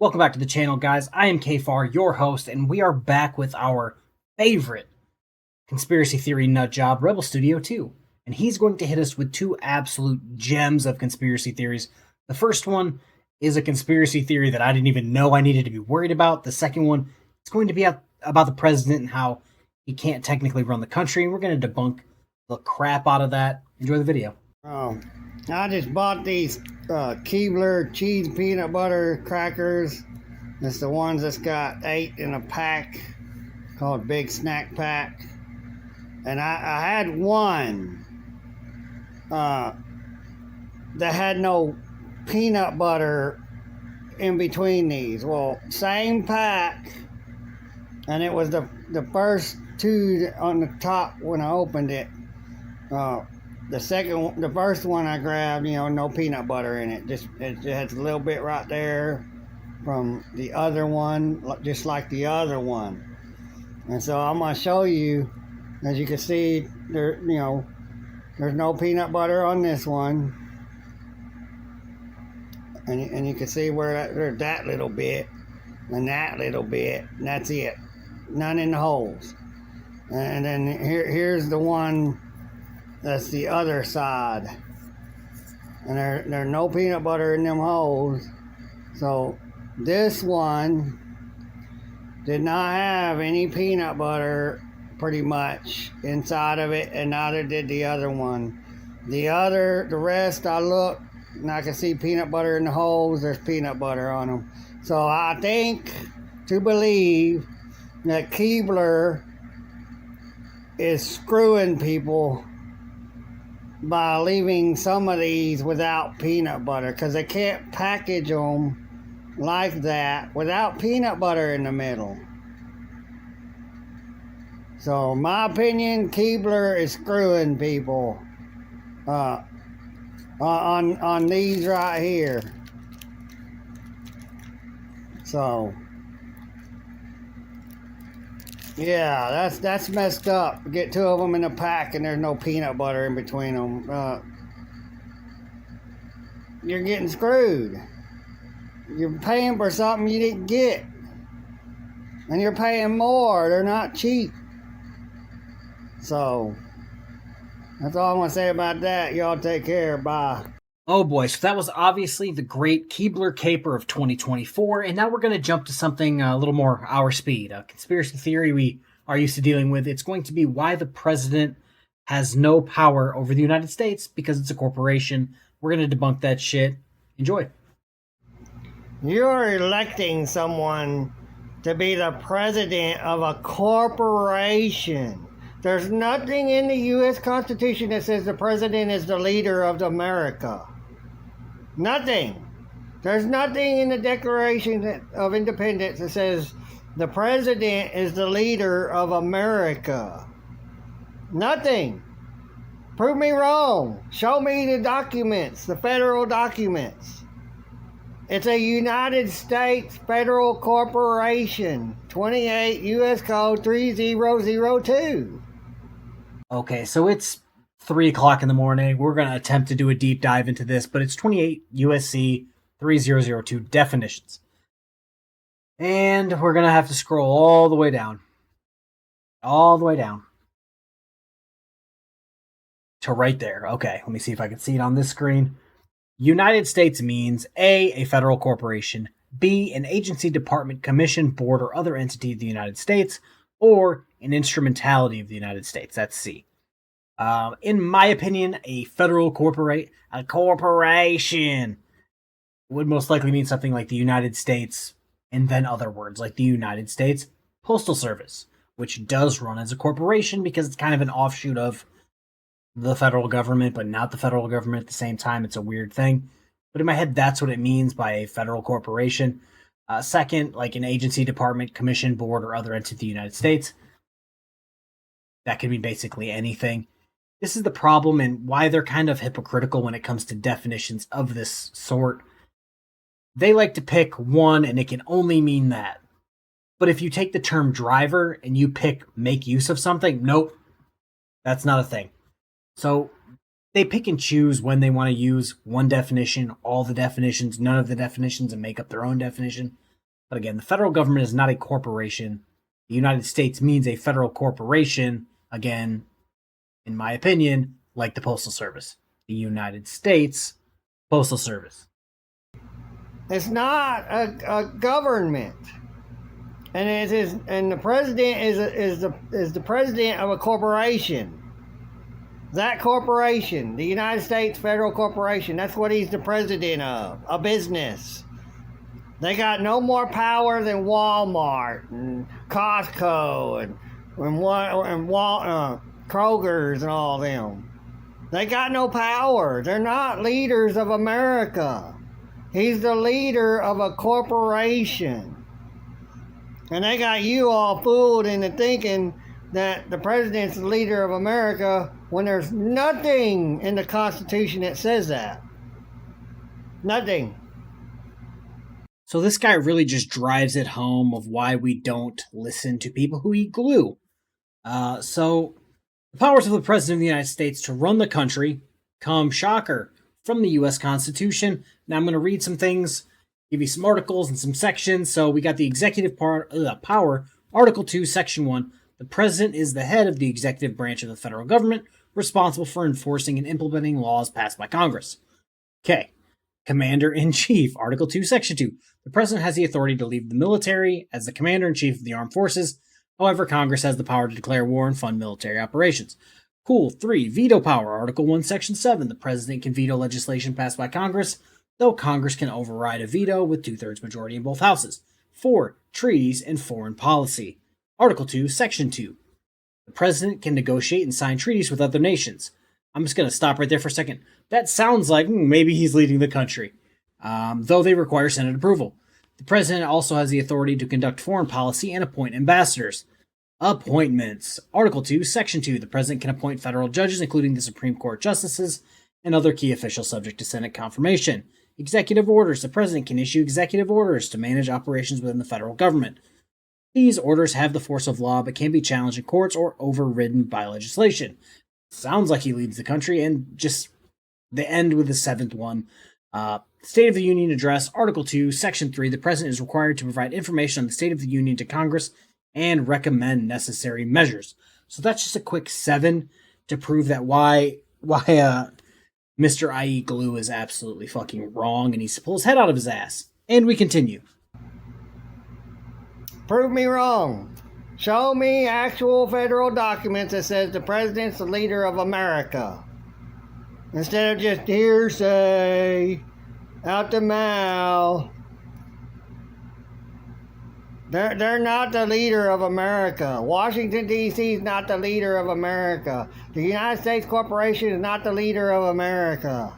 Welcome back to the channel, guys. I am KFARR, your host, and we are back with our favorite conspiracy theory nut job, Rebel Studio 2. And he's going to hit us with two absolute gems of conspiracy theories. The first one is a conspiracy theory that I didn't even know I needed to be worried about. The second one is going to be about the president and how he can't technically run the country. And we're going to debunk the crap out of that. Enjoy the video. I just bought these Keebler cheese peanut butter crackers. It's the ones that's got 8 in a pack, called Big Snack Pack. And I had one that had no peanut butter in between these. Well, same pack, and it was the first two on the top when I opened it. The first one I grabbed, no peanut butter in it. It has a little bit right there from the other one, just like the other one. And so I'm gonna show you, as you can see, there's no peanut butter on this one, and you can see where there's that little bit and that little bit, and that's it. None in the holes. And then here's the one. That's the other side. And there's no peanut butter in them holes. So this one did not have any peanut butter pretty much inside of it, and neither did the other one. The rest I looked and I can see peanut butter in the holes. There's peanut butter on them. So I think to believe that Keebler is screwing people by leaving some of these without peanut butter, because they can't package them like that without peanut butter in the middle. So my opinion, Keebler is screwing people on these right here. So yeah, that's messed up. Get two of them in a pack and there's no peanut butter in between them. You're getting screwed. You're paying for something you didn't get. And you're paying more. They're not cheap. So that's all I want to say about that. Y'all take care. Bye. Oh boy, so that was obviously the great Keebler caper of 2024, and now we're going to jump to something a little more our speed. A conspiracy theory we are used to dealing with. It's going to be why the president has no power over the United States because it's a corporation. We're going to debunk that shit. Enjoy. You're electing someone to be the president of a corporation. There's nothing in the U.S. Constitution that says the president is the leader of America. Nothing. There's nothing in the Declaration of Independence that says the president is the leader of America. Nothing. Prove me wrong. Show me the documents, the federal documents. It's a United States federal corporation. 28 U.S. Code 3002. Okay, so it's 3 o'clock in the morning. We're going to attempt to do a deep dive into this, but it's 28 USC 3002 definitions. And we're going to have to scroll all the way down. All the way down. To right there. Okay, let me see if I can see it on this screen. United States means A federal corporation, B, an agency, department, commission, board, or other entity of the United States, or an instrumentality of the United States. That's C. In my opinion, a corporation would most likely mean something like the United States, and then other words like the United States Postal Service, which does run as a corporation because it's kind of an offshoot of the federal government, but not the federal government at the same time. It's a weird thing. But in my head, that's what it means by a federal corporation. Second, like an agency, department, commission, board, or other entity of the United States. That can mean basically anything. This is the problem and why they're kind of hypocritical when it comes to definitions of this sort. They like to pick one and it can only mean that. But if you take the term driver and you pick make use of something, nope, that's not a thing. So they pick and choose when they want to use one definition, all the definitions, none of the definitions, and make up their own definition. But again, the federal government is not a corporation. The United States means a federal corporation, again, in my opinion, like the Postal Service. The United States Postal Service. It's not a government. And it is, and the president is the president of a corporation. That corporation, the United States Federal Corporation, that's what he's the president of, a business. They got no more power than Walmart and Costco and Kroger's and all them. They got no power. They're not leaders of America. He's the leader of a corporation. And they got you all fooled into thinking that the president's the leader of America when there's nothing in the Constitution that says that. Nothing. So this guy really just drives it home of why we don't listen to people who eat glue. So the powers of the President of the United States to run the country come, shocker, from the U.S. Constitution. Now I'm going to read some things, give you some articles and some sections. So we got the executive power, Article 2, Section 1. The President is the head of the executive branch of the federal government, responsible for enforcing and implementing laws passed by Congress. Okay. Commander-in-Chief, Article 2, Section 2. The President has the authority to leave the military as the Commander-in-Chief of the Armed Forces. However, Congress has the power to declare war and fund military operations. Cool. 3. Veto power, Article 1, Section 7. The President can veto legislation passed by Congress, though Congress can override a veto with 2/3 majority in both houses. 4. Treaties and foreign policy. Article 2, Section 2. The President can negotiate and sign treaties with other nations. I'm just going to stop right there for a second. That sounds like maybe he's leading the country, though they require Senate approval. The President also has the authority to conduct foreign policy and appoint ambassadors. Appointments. Article 2, Section 2. The President can appoint federal judges, including the Supreme Court justices, and other key officials subject to Senate confirmation. Executive orders. The President can issue executive orders to manage operations within the federal government. These orders have the force of law but can be challenged in courts or overridden by legislation. Sounds like he leads the country, and just the end with the seventh one. State of the Union Address, Article 2, Section 3. The President is required to provide information on the State of the Union to Congress and recommend necessary measures. So that's just a quick 7 to prove that why Mr. I.E. Glue is absolutely fucking wrong and needs to pull his head out of his ass. And we continue. Prove me wrong. Show me actual federal documents that says the president's the leader of America. Instead of just hearsay, out the mouth. They're not the leader of America. Washington, D.C. is not the leader of America. The United States Corporation is not the leader of America.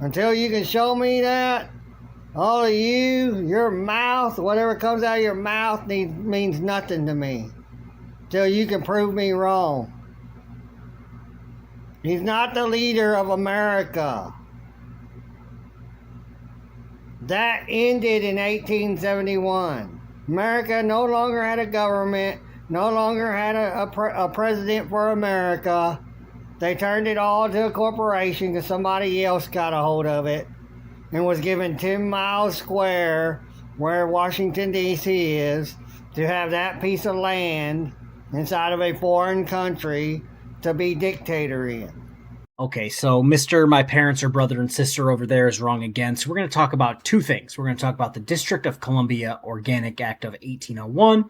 Until you can show me that, all of you, your mouth, whatever comes out of your mouth means nothing to me. Till you can prove me wrong. He's not the leader of America. That ended in 1871. America no longer had a government, no longer had a president for America. They turned it all to a corporation because somebody else got a hold of it and was given 10 miles square where Washington, D.C. is, to have that piece of land inside of a foreign country to be dictator in. Okay, so Mr. My parents or brother and sister over there is wrong again. So we're going to talk about two things. We're going to talk about the District of Columbia Organic Act of 1801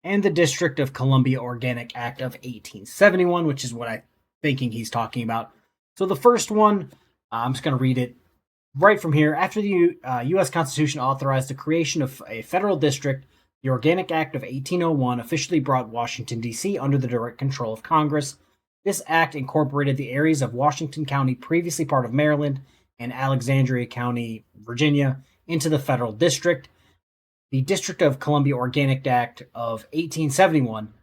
and the District of Columbia Organic Act of 1871, which is what I'm thinking he's talking about. So the first one, I'm just going to read it right from here. After the U.S. Constitution authorized the creation of a federal district, the Organic Act of 1801 officially brought Washington, D.C. under the direct control of Congress. This act incorporated the areas of Washington County, previously part of Maryland, and Alexandria County, Virginia, into the federal district. The District of Columbia Organic Act of 1871,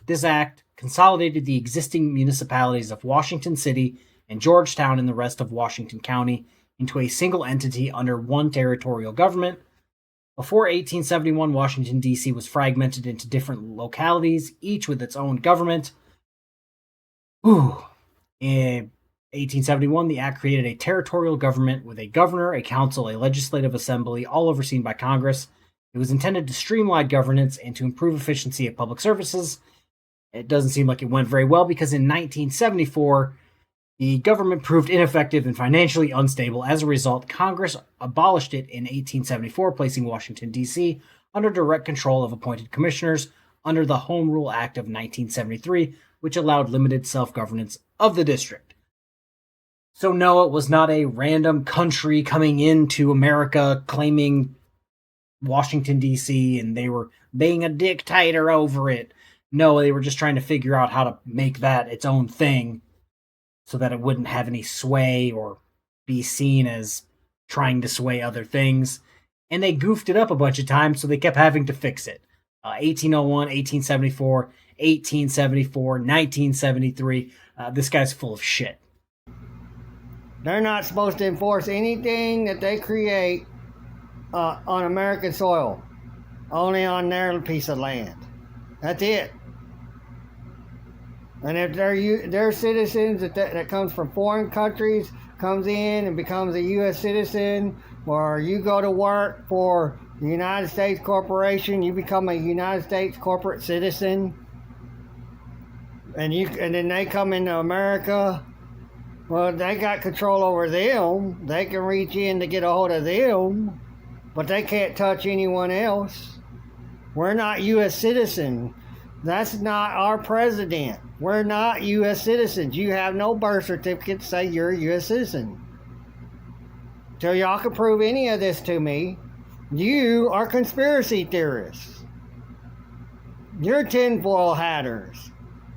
this act consolidated the existing municipalities of Washington City and Georgetown and the rest of Washington County into a single entity under one territorial government. Before 1871, Washington, D.C. was fragmented into different localities, each with its own government. 1871, the act created a territorial government with a governor, a council, a legislative assembly, all overseen by Congress. It was intended to streamline governance and to improve efficiency of public services. It doesn't seem like it went very well because in 1974, the government proved ineffective and financially unstable. As a result, Congress abolished it in 1874, placing Washington, D.C. under direct control of appointed commissioners under the Home Rule Act of 1973, which allowed limited self-governance of the district. So no, it was not a random country coming into America claiming Washington, D.C., and they were being a dictator over it. No, they were just trying to figure out how to make that its own thing so that it wouldn't have any sway or be seen as trying to sway other things. And they goofed it up a bunch of times, so they kept having to fix it. 1801, 1874, 1874, 1973. This guy's full of shit. They're not supposed to enforce anything that they create on American soil, only on their piece of land. That's it. And if they're citizens that comes from foreign countries, comes in and becomes a U.S. citizen, or you go to work for the United States Corporation, you become a United States corporate citizen, and then they come into America. Well, they got control over them. They can reach in to get a hold of them, but they can't touch anyone else. We're not U.S. citizens. That's not our president. We're not U.S. citizens. You have no birth certificate to say you're a U.S. citizen. Till y'all can prove any of this to me, you are conspiracy theorists. You're tinfoil hatters.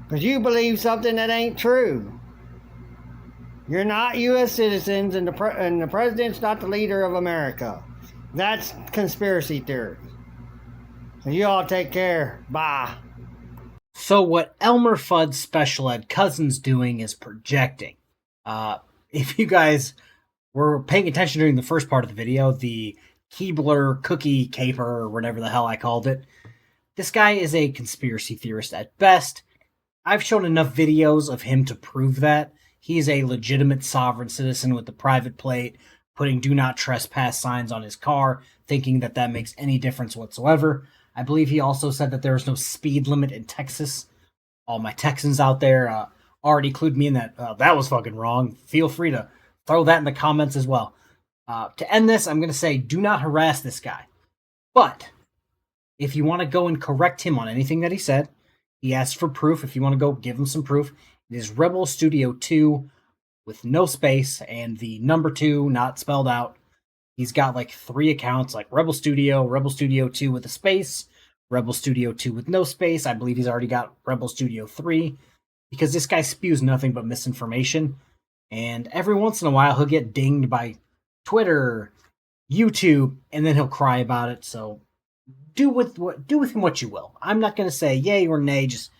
Because you believe something that ain't true. You're not U.S. citizens, and the president's not the leader of America. That's conspiracy theory. So you all take care. Bye. So what Elmer Fudd's special ed cousin's doing is projecting. If you guys were paying attention during the first part of the video, the Keebler cookie caper, or whatever the hell I called it, this guy is a conspiracy theorist at best. I've shown enough videos of him to prove that. He's a legitimate sovereign citizen with the private plate, putting do not trespass signs on his car, thinking that that makes any difference whatsoever. I believe he also said that there is no speed limit in Texas. All my Texans out there already clued me in that that was fucking wrong. Feel free to throw that in the comments as well. To end this, I'm going to say do not harass this guy. But if you want to go and correct him on anything that he said, he asked for proof. If you want to go give him some proof, it is Rebel Studio 2 with no space and the number 2 not spelled out. He's got like 3 accounts, like Rebel Studio 2 with a space, Rebel Studio 2 with no space. I believe he's already got Rebel Studio 3 because this guy spews nothing but misinformation. And every once in a while, he'll get dinged by Twitter, YouTube, and then he'll cry about it. So do with him what you will. I'm not going to say yay or nay. Just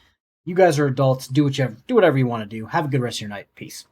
you guys are adults. Do whatever you want to do. Have a good rest of your night. Peace.